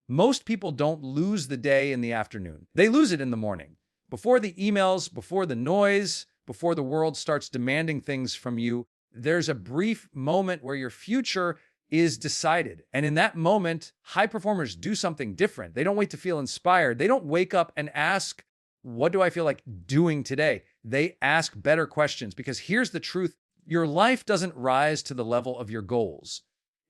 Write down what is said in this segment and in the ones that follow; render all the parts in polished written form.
Most people don't lose the day in the afternoon. They lose it in the morning. Before the emails, before the noise, before the world starts demanding things from you, there's a brief moment where your future is decided. And in that moment, high performers do something different. They don't wait to feel inspired. They don't wake up and ask, what do I feel like doing today? They ask better questions, because here's the truth. Your life doesn't rise to the level of your goals.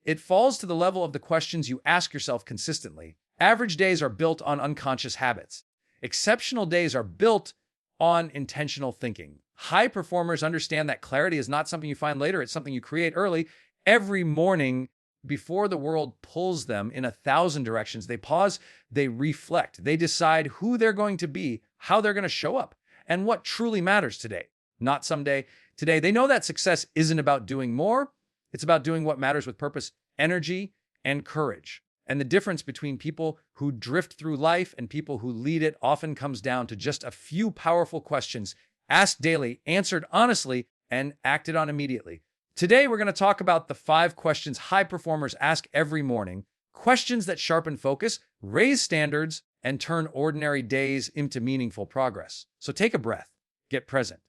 It falls to the level of the questions you ask yourself consistently. Average days are built on unconscious habits. Exceptional days are built on intentional thinking. High performers understand that clarity is not something you find later. It's something you create early. Every morning, before the world pulls them in 1,000 directions, they pause, they reflect, they decide who they're going to be, how they're going to show up, and what truly matters today, not someday. Today, they know that success isn't about doing more. It's about doing what matters with purpose, energy, and courage. And the difference between people who drift through life and people who lead it often comes down to just a few powerful questions asked daily, answered honestly, and acted on immediately. Today, we're going to talk about the 5 questions high performers ask every morning, questions that sharpen focus, raise standards, and turn ordinary days into meaningful progress. So take a breath, get present.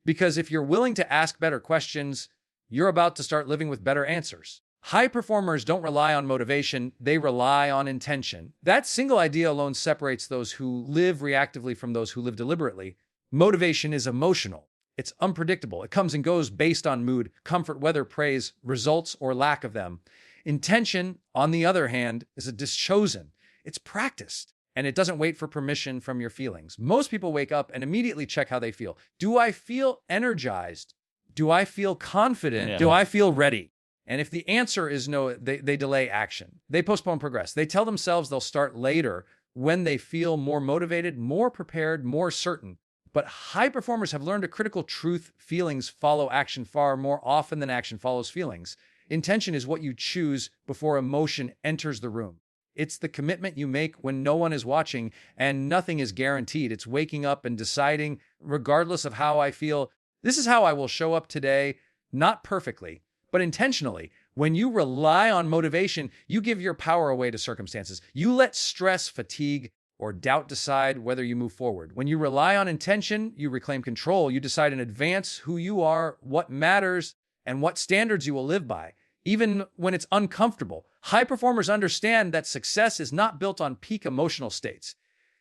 Because if you're willing to ask better questions, you're about to start living with better answers. High performers don't rely on motivation, they rely on intention. That single idea alone separates those who live reactively from those who live deliberately. Motivation is emotional. It's unpredictable. It comes and goes based on mood, comfort, weather, praise, results, or lack of them. Intention, on the other hand, is chosen. It's practiced, and it doesn't wait for permission from your feelings. Most people wake up and immediately check how they feel. Do I feel energized? Do I feel confident? Do I feel ready? And if the answer is no, they delay action. They postpone progress. They tell themselves they'll start later when they feel more motivated, more prepared, more certain. But high performers have learned a critical truth. Feelings follow action far more often than action follows feelings. Intention is what you choose before emotion enters the room. It's the commitment you make when no one is watching and nothing is guaranteed. It's waking up and deciding, regardless of how I feel, this is how I will show up today, not perfectly, but intentionally. When you rely on motivation, you give your power away to circumstances. You let stress, fatigue, or doubt decide whether you move forward. When you rely on intention, you reclaim control. You decide in advance who you are, what matters, and what standards you will live by, even when it's uncomfortable. High performers understand that success is not built on peak emotional states.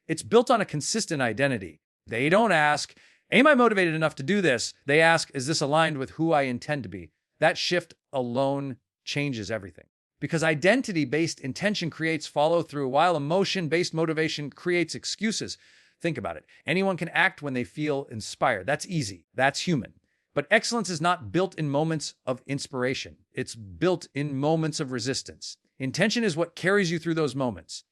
It's built on a consistent identity. They don't ask, am I motivated enough to do this? They ask, is this aligned with who I intend to be? That shift alone changes everything. Because identity-based intention creates follow-through, while emotion-based motivation creates excuses. Think about it. Anyone can act when they feel inspired. That's easy. That's human. But excellence is not built in moments of inspiration. It's built in moments of resistance. Intention is what carries you through those moments.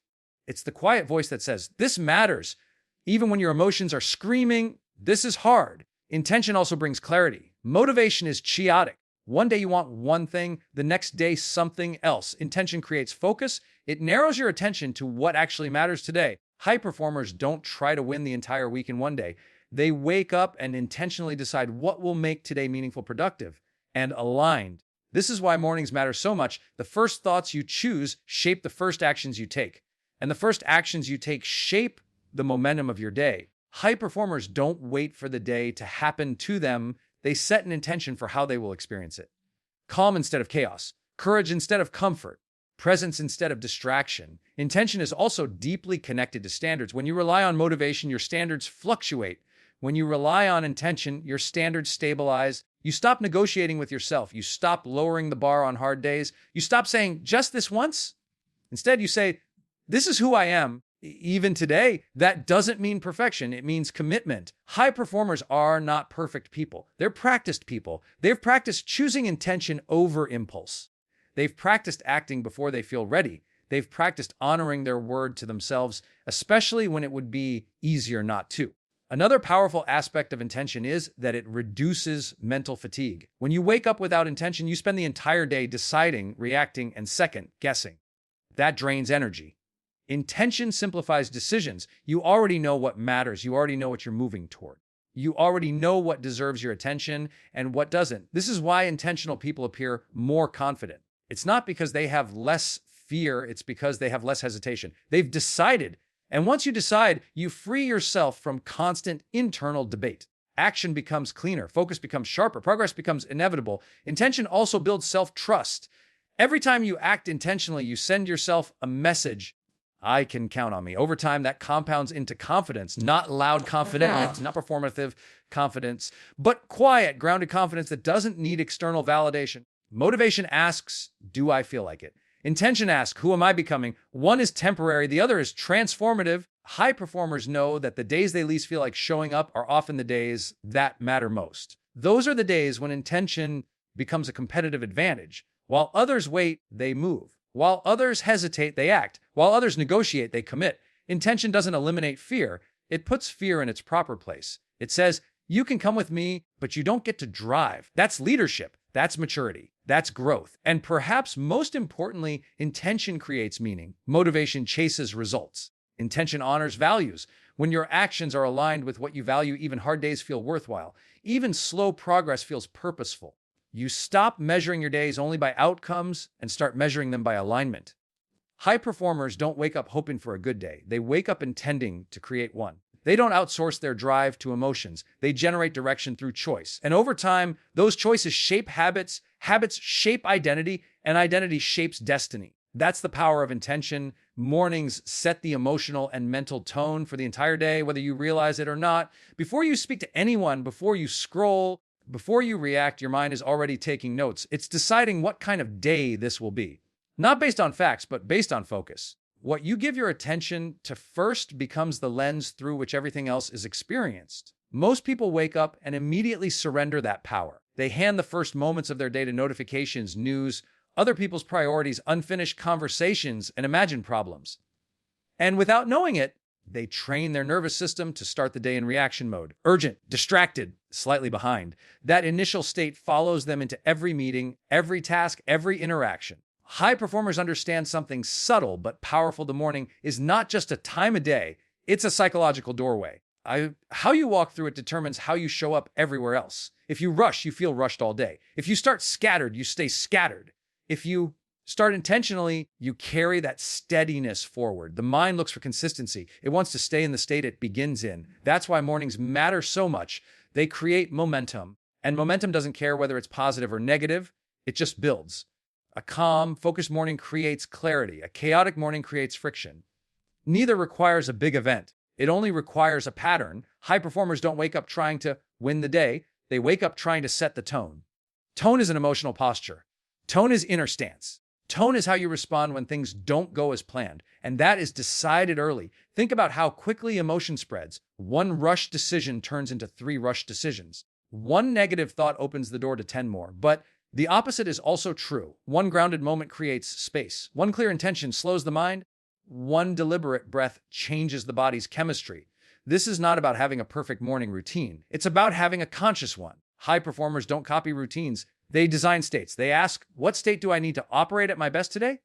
It's the quiet voice that says, this matters. Even when your emotions are screaming, this is hard. Intention also brings clarity. Motivation is chaotic. One day you want one thing, the next day something else. Intention creates focus. It narrows your attention to what actually matters today. High performers don't try to win the entire week in one day. They wake up and intentionally decide what will make today meaningful, productive, and aligned. This is why mornings matter so much. The first thoughts you choose shape the first actions you take. And the first actions you take shape the momentum of your day. High performers don't wait for the day to happen to them. They set an intention for how they will experience it. Calm instead of chaos, courage instead of comfort, presence instead of distraction. Intention is also deeply connected to standards. When you rely on motivation, your standards fluctuate. When you rely on intention, your standards stabilize. You stop negotiating with yourself. You stop lowering the bar on hard days. You stop saying, just this once. Instead, you say, this is who I am. Even today, that doesn't mean perfection. It means commitment. High performers are not perfect people. They're practiced people. They've practiced choosing intention over impulse. They've practiced acting before they feel ready. They've practiced honoring their word to themselves, especially when it would be easier not to. Another powerful aspect of intention is that it reduces mental fatigue. When you wake up without intention, you spend the entire day deciding, reacting, and second guessing. That drains energy. Intention simplifies decisions. You already know what matters. You already know what you're moving toward. You already know what deserves your attention and what doesn't. This is why intentional people appear more confident. It's not because they have less fear, it's because they have less hesitation. They've decided. And once you decide, you free yourself from constant internal debate. Action becomes cleaner, focus becomes sharper, progress becomes inevitable. Intention also builds self-trust. Every time you act intentionally, you send yourself a message: I can count on me. Over time, that compounds into confidence, not loud confidence, not performative confidence, but quiet, grounded confidence that doesn't need external validation. Motivation asks, do I feel like it? Intention asks, who am I becoming? One is temporary, the other is transformative. High performers know that the days they least feel like showing up are often the days that matter most. Those are the days when intention becomes a competitive advantage. While others wait, they move. While others hesitate, they act. While others negotiate, they commit. Intention doesn't eliminate fear. It puts fear in its proper place. It says, you can come with me, but you don't get to drive. That's leadership. That's maturity. That's growth. And perhaps most importantly, intention creates meaning. Motivation chases results. Intention honors values. When your actions are aligned with what you value, even hard days feel worthwhile. Even slow progress feels purposeful. You stop measuring your days only by outcomes and start measuring them by alignment. High performers don't wake up hoping for a good day. They wake up intending to create one. They don't outsource their drive to emotions. They generate direction through choice. And over time, those choices shape habits, habits shape identity, and identity shapes destiny. That's the power of intention. Mornings set the emotional and mental tone for the entire day, whether you realize it or not. Before you speak to anyone, before you scroll, before you react, your mind is already taking notes. It's deciding what kind of day this will be. Not based on facts, but based on focus. What you give your attention to first becomes the lens through which everything else is experienced. Most people wake up and immediately surrender that power. They hand the first moments of their day to notifications, news, other people's priorities, unfinished conversations, and imagined problems. And without knowing it, they train their nervous system to start the day in reaction mode. Urgent, distracted, slightly behind. That initial state follows them into every meeting, every task, every interaction. High performers understand something subtle but powerful. The morning is not just a time of day, it's a psychological doorway. How you walk through it determines how you show up everywhere else. If you rush, you feel rushed all day. If you start scattered, you stay scattered. If you start intentionally, you carry that steadiness forward. The mind looks for consistency. It wants to stay in the state it begins in. That's why mornings matter so much. They create momentum. And momentum doesn't care whether it's positive or negative. It just builds. A calm, focused morning creates clarity. A chaotic morning creates friction. Neither requires a big event. It only requires a pattern. High performers don't wake up trying to win the day. They wake up trying to set the tone. Tone is an emotional posture. Tone is inner stance. Tone is how you respond when things don't go as planned, and that is decided early. Think about how quickly emotion spreads. One rushed decision turns into 3 rushed decisions. One negative thought opens the door to 10 more, but the opposite is also true. One grounded moment creates space. One clear intention slows the mind. One deliberate breath changes the body's chemistry. This is not about having a perfect morning routine. It's about having a conscious one. High performers don't copy routines. They design states. They ask, what state do I need to operate at my best today?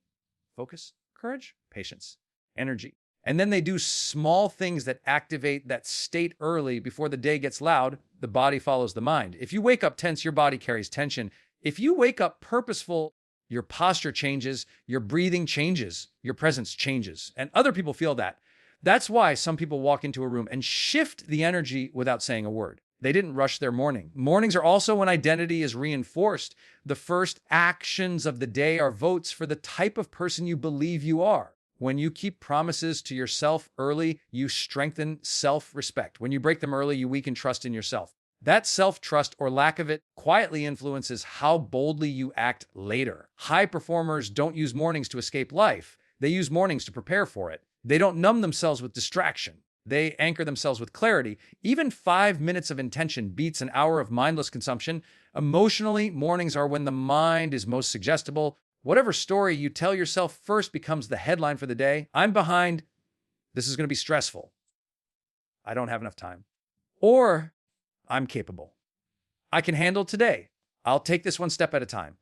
Focus, courage, patience, energy. And then they do small things that activate that state early before the day gets loud. The body follows the mind. If you wake up tense, your body carries tension. If you wake up purposeful, your posture changes, your breathing changes, your presence changes. And other people feel that. That's why some people walk into a room and shift the energy without saying a word. They didn't rush their morning. Mornings are also when identity is reinforced. The first actions of the day are votes for the type of person you believe you are. When you keep promises to yourself early, you strengthen self-respect. When you break them early, you weaken trust in yourself. That self-trust or lack of it quietly influences how boldly you act later. High performers don't use mornings to escape life. They use mornings to prepare for it. They don't numb themselves with distraction. They anchor themselves with clarity. Even 5 minutes of intention beats an hour of mindless consumption. Emotionally, mornings are when the mind is most suggestible. Whatever story you tell yourself first becomes the headline for the day. I'm behind. This is going to be stressful. I don't have enough time. Or I'm capable. I can handle today. I'll take this one step at a time.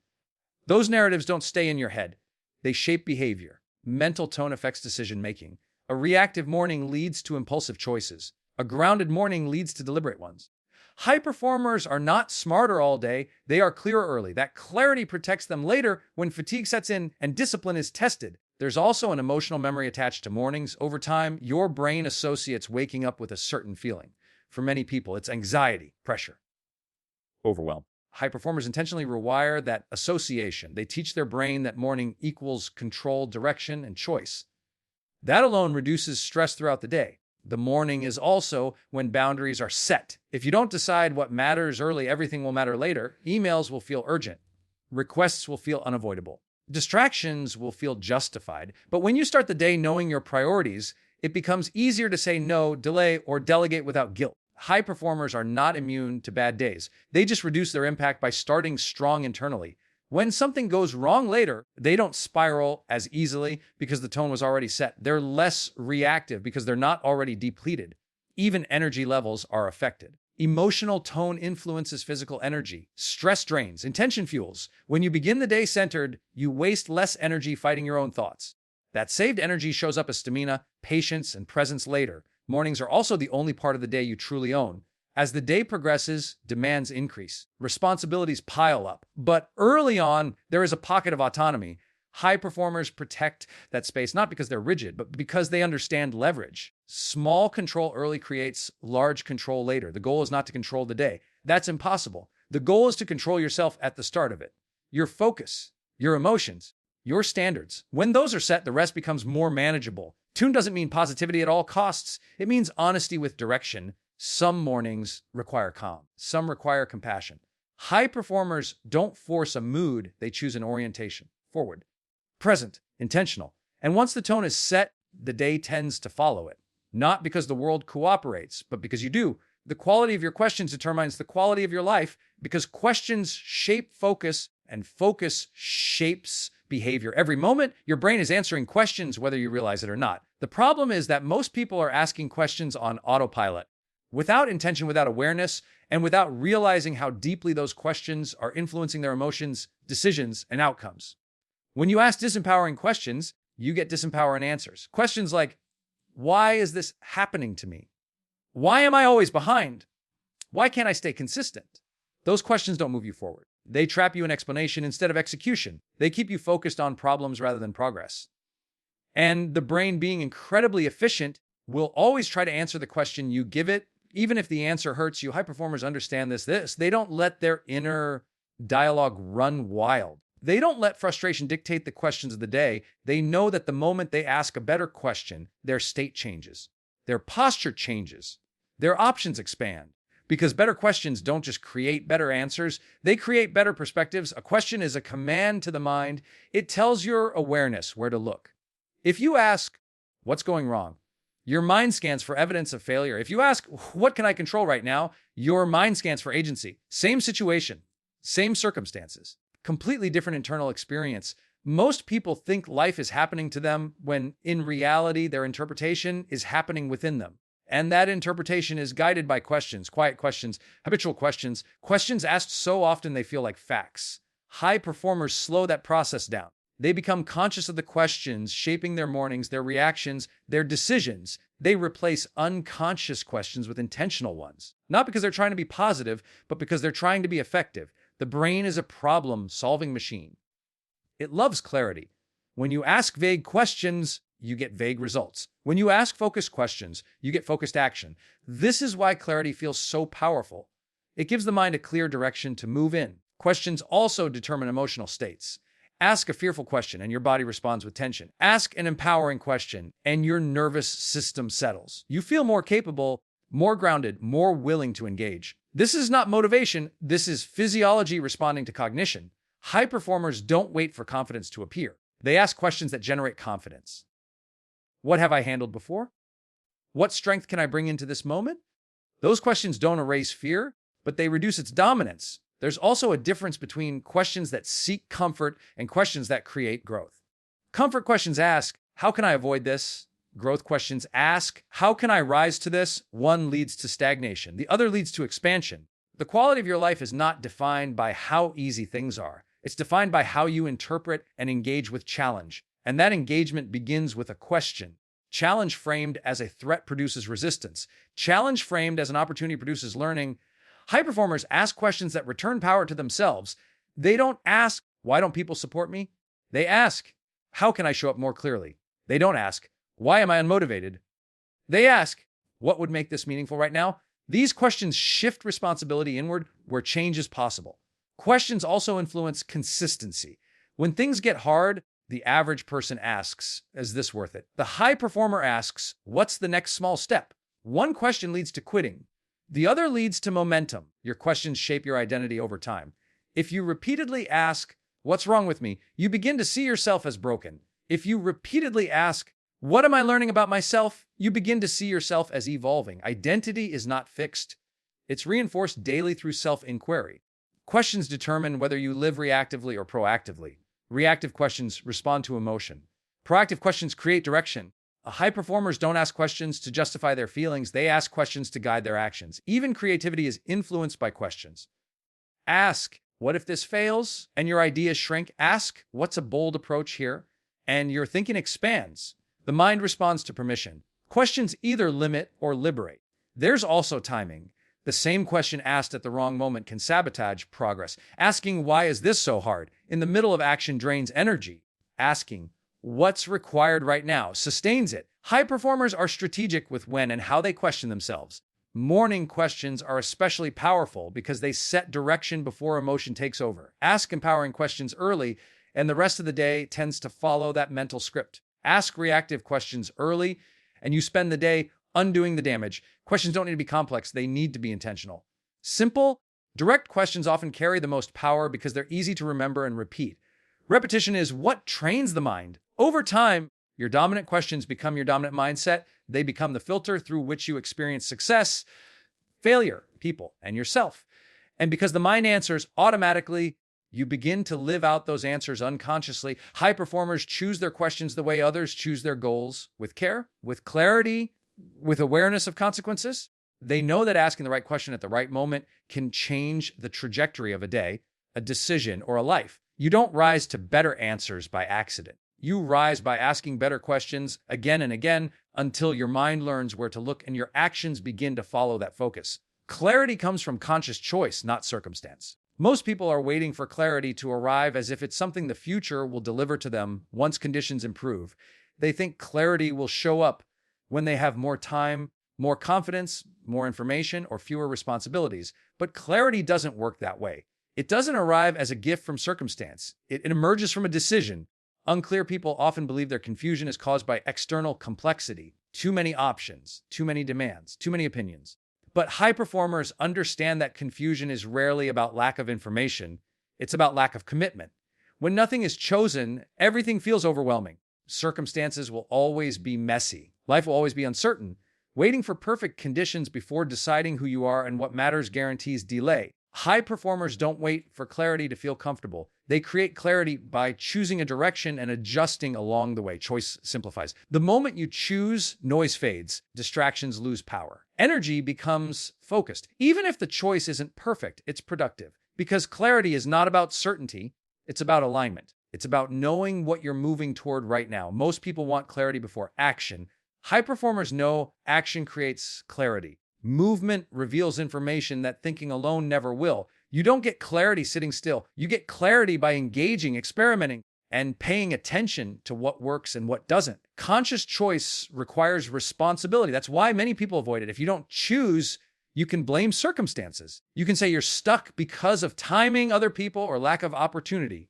Those narratives don't stay in your head. They shape behavior. Mental tone affects decision-making. A reactive morning leads to impulsive choices. A grounded morning leads to deliberate ones. High performers are not smarter all day. They are clearer early. That clarity protects them later when fatigue sets in and discipline is tested. There's also an emotional memory attached to mornings. Over time, your brain associates waking up with a certain feeling. For many people, it's anxiety, pressure, overwhelm. High performers intentionally rewire that association. They teach their brain that morning equals control, direction, and choice. That alone reduces stress throughout the day. The morning is also when boundaries are set. If you don't decide what matters early, everything will matter later. Emails will feel urgent. Requests will feel unavoidable. Distractions will feel justified. But when you start the day knowing your priorities, it becomes easier to say no, delay, or delegate without guilt. High performers are not immune to bad days. They just reduce their impact by starting strong internally. When something goes wrong later, they don't spiral as easily because the tone was already set. They're less reactive because they're not already depleted. Even energy levels are affected. Emotional tone influences physical energy. Stress drains, intention fuels. When you begin the day centered, you waste less energy fighting your own thoughts. That saved energy shows up as stamina, patience, and presence later. Mornings are also the only part of the day you truly own. As the day progresses, demands increase. Responsibilities pile up. But early on, there is a pocket of autonomy. High performers protect that space not because they're rigid, but because they understand leverage. Small control early creates large control later. The goal is not to control the day. That's impossible. The goal is to control yourself at the start of it. Your focus, your emotions, your standards. When those are set, the rest becomes more manageable. Tune doesn't mean positivity at all costs. It means honesty with direction. Some mornings require calm. Some require compassion. High performers don't force a mood. They choose an orientation. Forward, present, intentional. And once the tone is set, the day tends to follow it. Not because the world cooperates, but because you do. The quality of your questions determines the quality of your life because questions shape focus and focus shapes behavior. Every moment, your brain is answering questions whether you realize it or not. The problem is that most people are asking questions on autopilot, without intention, without awareness, and without realizing how deeply those questions are influencing their emotions, decisions, and outcomes. When you ask disempowering questions, you get disempowering answers. Questions like, why is this happening to me? Why am I always behind? Why can't I stay consistent? Those questions don't move you forward. They trap you in explanation instead of execution. They keep you focused on problems rather than progress. And the brain, being incredibly efficient, will always try to answer the question you give it, even if the answer hurts you. High performers understand this. They don't let their inner dialogue run wild. They don't let frustration dictate the questions of the day. They know that the moment they ask a better question, their state changes. Their posture changes. Their options expand. Because better questions don't just create better answers, they create better perspectives. A question is a command to the mind. It tells your awareness where to look. If you ask, what's going wrong? Your mind scans for evidence of failure. If you ask, what can I control right now? Your mind scans for agency. Same situation, same circumstances, completely different internal experience. Most people think life is happening to them when in reality, their interpretation is happening within them. And that interpretation is guided by questions, quiet questions, habitual questions, questions asked so often they feel like facts. High performers slow that process down. They become conscious of the questions shaping their mornings, their reactions, their decisions. They replace unconscious questions with intentional ones. Not because they're trying to be positive, but because they're trying to be effective. The brain is a problem-solving machine. It loves clarity. When you ask vague questions, you get vague results. When you ask focused questions, you get focused action. This is why clarity feels so powerful. It gives the mind a clear direction to move in. Questions also determine emotional states. Ask a fearful question and your body responds with tension. Ask an empowering question and your nervous system settles. You feel more capable, more grounded, more willing to engage. This is not motivation. This is physiology responding to cognition. High performers don't wait for confidence to appear. They ask questions that generate confidence. What have I handled before? What strength can I bring into this moment? Those questions don't erase fear, but they reduce its dominance. There's also a difference between questions that seek comfort and questions that create growth. Comfort questions ask, how can I avoid this? Growth questions ask, how can I rise to this? One leads to stagnation. The other leads to expansion. The quality of your life is not defined by how easy things are. It's defined by how you interpret and engage with challenge. And that engagement begins with a question. Challenge framed as a threat produces resistance. Challenge framed as an opportunity produces learning. High performers ask questions that return power to themselves. They don't ask, why don't people support me? They ask, how can I show up more clearly? They don't ask, why am I unmotivated? They ask, what would make this meaningful right now? These questions shift responsibility inward where change is possible. Questions also influence consistency. When things get hard, the average person asks, is this worth it? The high performer asks, what's the next small step? One question leads to quitting. The other leads to momentum. Your questions shape your identity over time. If you repeatedly ask, what's wrong with me? You begin to see yourself as broken. If you repeatedly ask, what am I learning about myself? You begin to see yourself as evolving. Identity is not fixed. It's reinforced daily through self-inquiry. Questions determine whether you live reactively or proactively. Reactive questions respond to emotion. Proactive questions create direction. High performers don't ask questions to justify their feelings. They ask questions to guide their actions. Even creativity is influenced by questions. Ask, what if this fails? And your ideas shrink. Ask, what's a bold approach here? And your thinking expands. The mind responds to permission. Questions either limit or liberate. There's also timing. The same question asked at the wrong moment can sabotage progress. Asking, why is this so hard? In the middle of action drains energy. Asking, what's required right now? Sustains it. High performers are strategic with when and how they question themselves. Morning questions are especially powerful because they set direction before emotion takes over. Ask empowering questions early, and the rest of the day tends to follow that mental script. Ask reactive questions early, and you spend the day undoing the damage. Questions don't need to be complex. They need to be intentional. Simple, direct questions often carry the most power because they're easy to remember and repeat. Repetition is what trains the mind. Over time, your dominant questions become your dominant mindset. They become the filter through which you experience success, failure, people, and yourself. And because the mind answers automatically, you begin to live out those answers unconsciously. High performers choose their questions the way others choose their goals, with care, with clarity, with awareness of consequences. They know that asking the right question at the right moment can change the trajectory of a day, a decision, or a life. You don't rise to better answers by accident. You rise by asking better questions again and again until your mind learns where to look and your actions begin to follow that focus. Clarity comes from conscious choice, not circumstance. Most people are waiting for clarity to arrive as if it's something the future will deliver to them once conditions improve. They think clarity will show up when they have more time, more confidence, more information, or fewer responsibilities. But clarity doesn't work that way. It doesn't arrive as a gift from circumstance. It emerges from a decision. Unclear people often believe their confusion is caused by external complexity, too many options, too many demands, too many opinions. But high performers understand that confusion is rarely about lack of information. It's about lack of commitment. When nothing is chosen, everything feels overwhelming. Circumstances will always be messy. Life will always be uncertain. Waiting for perfect conditions before deciding who you are and what matters guarantees delay. High performers don't wait for clarity to feel comfortable. They create clarity by choosing a direction and adjusting along the way. Choice simplifies. The moment you choose, noise fades. Distractions lose power. Energy becomes focused. Even if the choice isn't perfect, it's productive. Because clarity is not about certainty, it's about alignment. It's about knowing what you're moving toward right now. Most people want clarity before action. High performers know action creates clarity. Movement reveals information that thinking alone never will. You don't get clarity sitting still. You get clarity by engaging, experimenting, and paying attention to what works and what doesn't. Conscious choice requires responsibility. That's why many people avoid it. If you don't choose, you can blame circumstances. You can say you're stuck because of timing, other people, or lack of opportunity.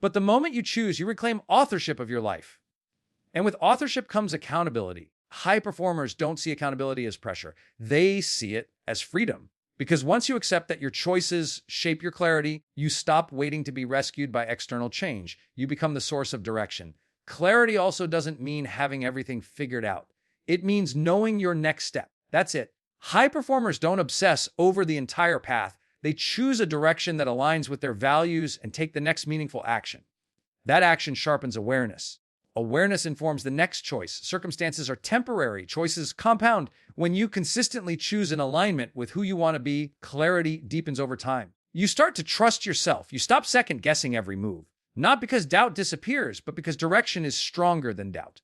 But the moment you choose, you reclaim authorship of your life. And with authorship comes accountability. High performers don't see accountability as pressure. They see it as freedom. Because once you accept that your choices shape your clarity, you stop waiting to be rescued by external change. You become the source of direction. Clarity also doesn't mean having everything figured out. It means knowing your next step. That's it. High performers don't obsess over the entire path. They choose a direction that aligns with their values and take the next meaningful action. That action sharpens awareness. Awareness informs the next choice. Circumstances are temporary. Choices compound. When you consistently choose in alignment with who you want to be, clarity deepens over time. You start to trust yourself. You stop second-guessing every move. Not because doubt disappears, but because direction is stronger than doubt.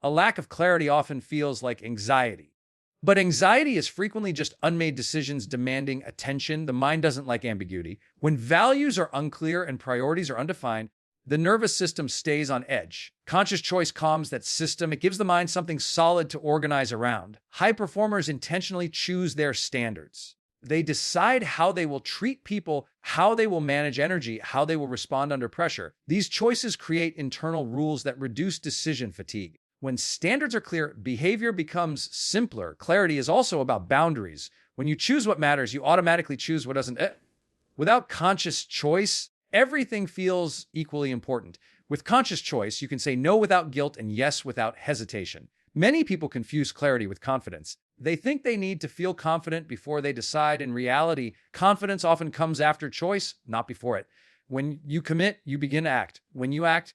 A lack of clarity often feels like anxiety. But anxiety is frequently just unmade decisions demanding attention. The mind doesn't like ambiguity. When values are unclear and priorities are undefined, the nervous system stays on edge. Conscious choice calms that system. It gives the mind something solid to organize around. High performers intentionally choose their standards. They decide how they will treat people, how they will manage energy, how they will respond under pressure. These choices create internal rules that reduce decision fatigue. When standards are clear, behavior becomes simpler. Clarity is also about boundaries. When you choose what matters, you automatically choose what doesn't. Without conscious choice, everything feels equally important. With conscious choice, you can say no without guilt and yes without hesitation. Many people confuse clarity with confidence. They think they need to feel confident before they decide. In reality, confidence often comes after choice, not before it. When you commit, you begin to act. When you act,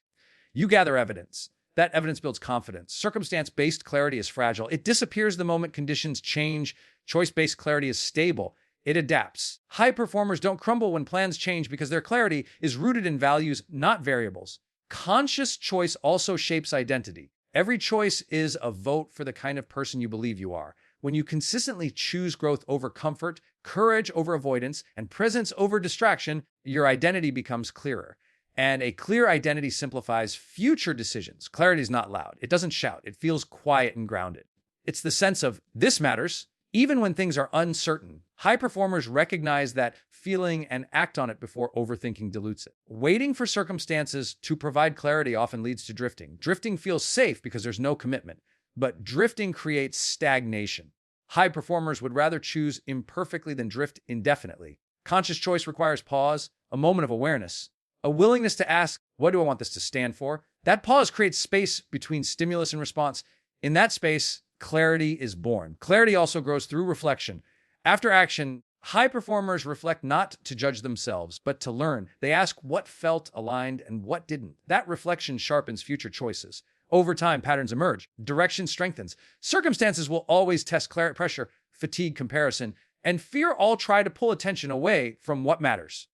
you gather evidence. That evidence builds confidence. Circumstance-based clarity is fragile. It disappears the moment conditions change. Choice-based clarity is stable. It adapts. High performers don't crumble when plans change because their clarity is rooted in values, not variables. Conscious choice also shapes identity. Every choice is a vote for the kind of person you believe you are. When you consistently choose growth over comfort, courage over avoidance, and presence over distraction, your identity becomes clearer. And a clear identity simplifies future decisions. Clarity is not loud. It doesn't shout. It feels quiet and grounded. It's the sense of, this matters, even when things are uncertain. High performers recognize that feeling and act on it before overthinking dilutes it. Waiting for circumstances to provide clarity often leads to drifting. Drifting feels safe because there's no commitment, but drifting creates stagnation. High performers would rather choose imperfectly than drift indefinitely. Conscious choice requires pause, a moment of awareness, a willingness to ask, what do I want this to stand for? That pause creates space between stimulus and response. In that space, clarity is born. Clarity also grows through reflection. After action, high performers reflect not to judge themselves, but to learn. They ask what felt aligned and what didn't. That reflection sharpens future choices. Over time, patterns emerge. Direction strengthens. Circumstances will always test pressure, fatigue, comparison, and fear all try to pull attention away from what matters.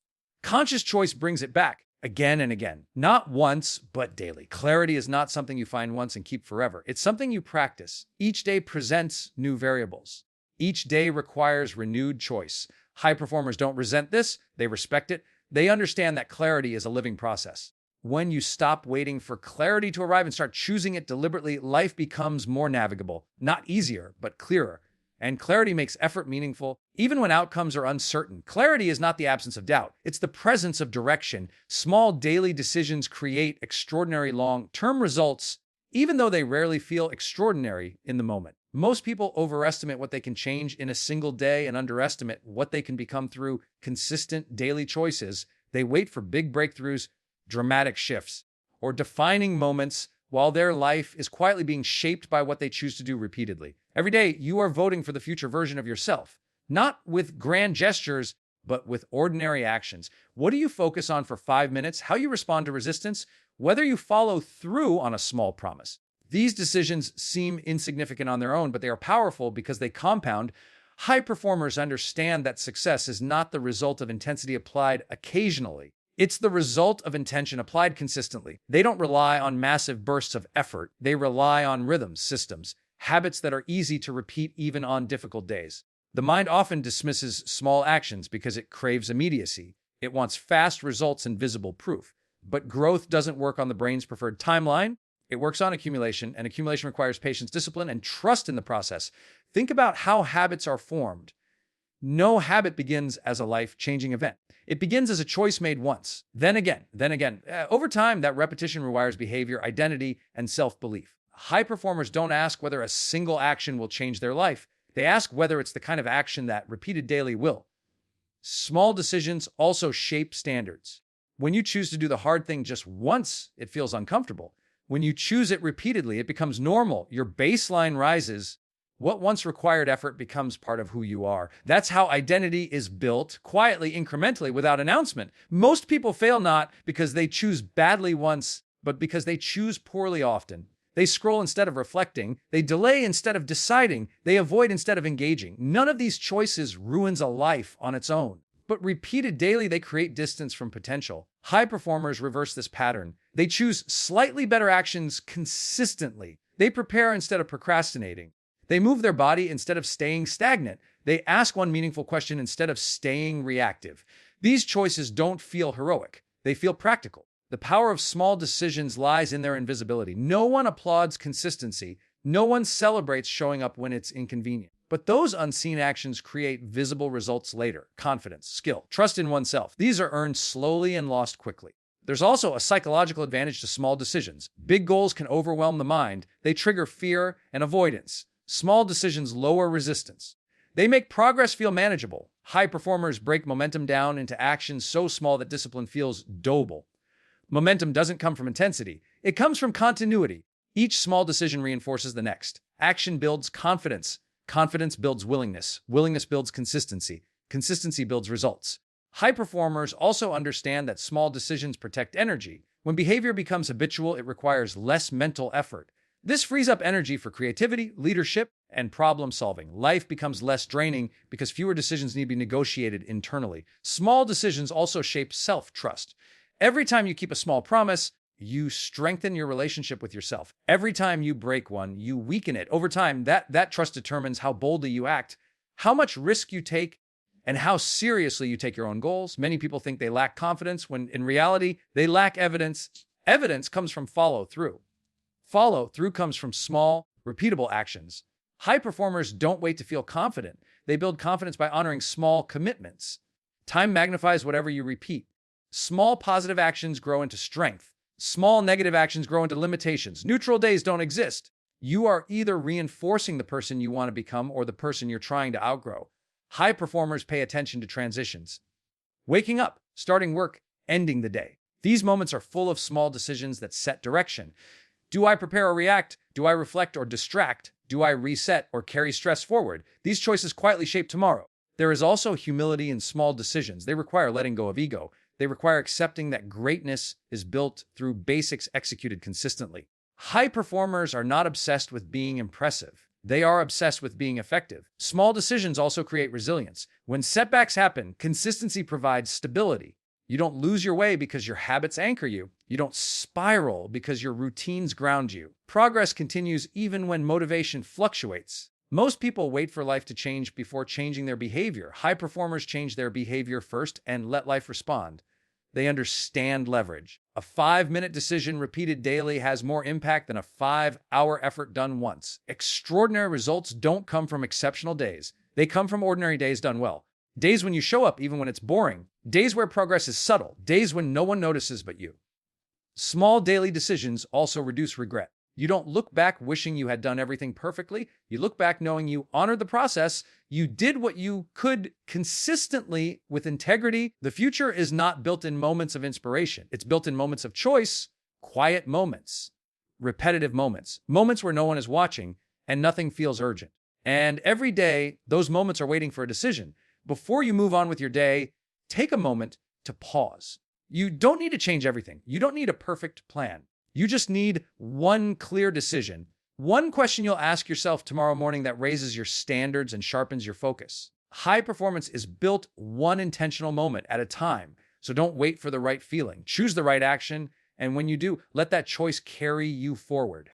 Conscious choice brings it back again and again. Not once, but daily. Clarity is not something you find once and keep forever. It's something you practice. Each day presents new variables. Each day requires renewed choice. High performers don't resent this. They respect it. They understand that clarity is a living process. When you stop waiting for clarity to arrive and start choosing it deliberately, life becomes more navigable. Not easier, but clearer. And clarity makes effort meaningful, even when outcomes are uncertain. Clarity is not the absence of doubt. It's the presence of direction. Small daily decisions create extraordinary long-term results, even though they rarely feel extraordinary in the moment. Most people overestimate what they can change in a single day and underestimate what they can become through consistent daily choices. They wait for big breakthroughs, dramatic shifts, or defining moments while their life is quietly being shaped by what they choose to do repeatedly. Every day, you are voting for the future version of yourself, not with grand gestures, but with ordinary actions. What do you focus on for 5 minutes? How you respond to resistance? Whether you follow through on a small promise. These decisions seem insignificant on their own, but they are powerful because they compound. High performers understand that success is not the result of intensity applied occasionally. It's the result of intention applied consistently. They don't rely on massive bursts of effort. They rely on rhythms, systems, habits that are easy to repeat even on difficult days. The mind often dismisses small actions because it craves immediacy. It wants fast results and visible proof. But growth doesn't work on the brain's preferred timeline. It works on accumulation, and accumulation requires patience, discipline, and trust in the process. Think about how habits are formed. No habit begins as a life-changing event. It begins as a choice made once, then again, then again. Over time, that repetition rewires behavior, identity, and self-belief. High performers don't ask whether a single action will change their life. They ask whether it's the kind of action that repeated daily will. Small decisions also shape standards. When you choose to do the hard thing just once, it feels uncomfortable. When you choose it repeatedly, it becomes normal. Your baseline rises. What once required effort becomes part of who you are. That's how identity is built, quietly, incrementally, without announcement. Most people fail not because they choose badly once, but because they choose poorly often. They scroll instead of reflecting. They delay instead of deciding. They avoid instead of engaging. None of these choices ruins a life on its own. But repeated daily, they create distance from potential. High performers reverse this pattern. They choose slightly better actions consistently. They prepare instead of procrastinating. They move their body instead of staying stagnant. They ask one meaningful question instead of staying reactive. These choices don't feel heroic. They feel practical. The power of small decisions lies in their invisibility. No one applauds consistency. No one celebrates showing up when it's inconvenient. But those unseen actions create visible results later. Confidence, skill, trust in oneself. These are earned slowly and lost quickly. There's also a psychological advantage to small decisions. Big goals can overwhelm the mind. They trigger fear and avoidance. Small decisions lower resistance. They make progress feel manageable. High performers break momentum down into actions so small that discipline feels doable. Momentum doesn't come from intensity. It comes from continuity. Each small decision reinforces the next. Action builds confidence. Confidence builds willingness. Willingness builds consistency. Consistency builds results. High performers also understand that small decisions protect energy. When behavior becomes habitual, it requires less mental effort. This frees up energy for creativity, leadership, and problem solving. Life becomes less draining because fewer decisions need to be negotiated internally. Small decisions also shape self-trust. Every time you keep a small promise, you strengthen your relationship with yourself. Every time you break one, you weaken it. Over time, that trust determines how boldly you act, how much risk you take, and how seriously you take your own goals. Many people think they lack confidence when in reality, they lack evidence. Evidence comes from follow-through. Follow-through comes from small, repeatable actions. High performers don't wait to feel confident. They build confidence by honoring small commitments. Time magnifies whatever you repeat. Small positive actions grow into strength. Small negative actions grow into limitations. Neutral days don't exist. You are either reinforcing the person you want to become or the person you're trying to outgrow. High performers pay attention to transitions. Waking up, starting work, ending the day. These moments are full of small decisions that set direction. Do I prepare or react? Do I reflect or distract? Do I reset or carry stress forward? These choices quietly shape tomorrow. There is also humility in small decisions. They require letting go of ego. They require accepting that greatness is built through basics executed consistently. High performers are not obsessed with being impressive. They are obsessed with being effective. Small decisions also create resilience. When setbacks happen, consistency provides stability. You don't lose your way because your habits anchor you. You don't spiral because your routines ground you. Progress continues even when motivation fluctuates. Most people wait for life to change before changing their behavior. High performers change their behavior first and let life respond. They understand leverage. A 5-minute decision repeated daily has more impact than a 5-hour effort done once. Extraordinary results don't come from exceptional days. They come from ordinary days done well. Days when you show up even when it's boring. Days where progress is subtle. Days when no one notices but you. Small daily decisions also reduce regret. You don't look back wishing you had done everything perfectly. You look back knowing you honored the process. You did what you could consistently with integrity. The future is not built in moments of inspiration. It's built in moments of choice, quiet moments, repetitive moments, moments where no one is watching and nothing feels urgent. And every day, those moments are waiting for a decision. Before you move on with your day, take a moment to pause. You don't need to change everything. You don't need a perfect plan. You just need one clear decision. One question you'll ask yourself tomorrow morning that raises your standards and sharpens your focus. High performance is built one intentional moment at a time. So don't wait for the right feeling. Choose the right action. And when you do, let that choice carry you forward.